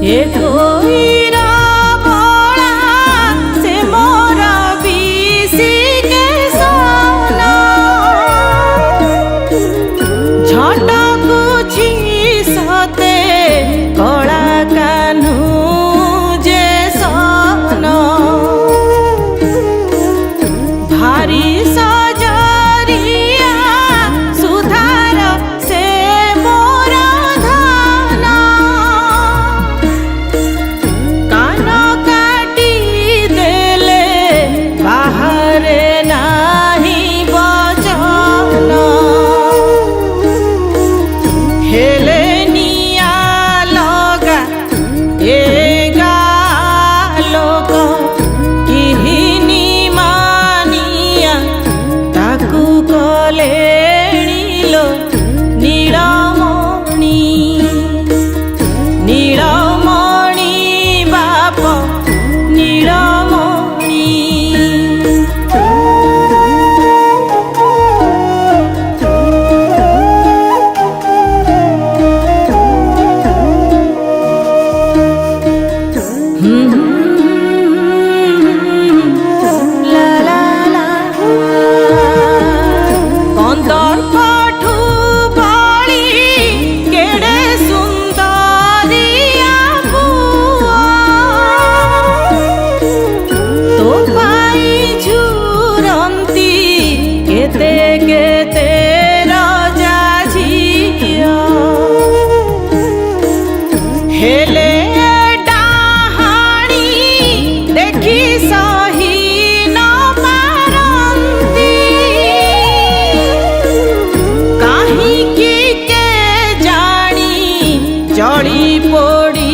ଏ କୋଇର ବଳା ସେ ମୋର ବିଶି କେଶନ ଝଟକୁଛି ସତେ କଳା କାହ୍ନୁ ଯେ ସନ ଭାରି ସଜରିଆ ସୁଧାର ସେ ମୋର ଧନ କାନ କାଟି ଦେଲେ ବାହାରେ ନାହିଁ ବଚନ ହେଲେ ନିଆ ଲଗା ଏ ଗାଁ ଲୋକ କିହିନି ମାନିଆ ତାକୁ କଲେଣି ଲୋ ନୀଳମଣି ନୀଳମଣି ବାପ ନୀଳମଣି লা লা লা କନ୍ଦର୍ପଠୁ ବଳି କେଡ଼େ ସୁନ୍ଦରିଆ ପୁଅ ତୋ ପାଇଁ ଝୁରନ୍ତି କେତେ କେତେ ରଜା ଝିଅ ହେଲେ ଡାହାଣୀ ଦେଖି ସହି ନ ପାରନ୍ତି କାହିଁକି କେଜାଣି ଜଳି ପୋଡ଼ି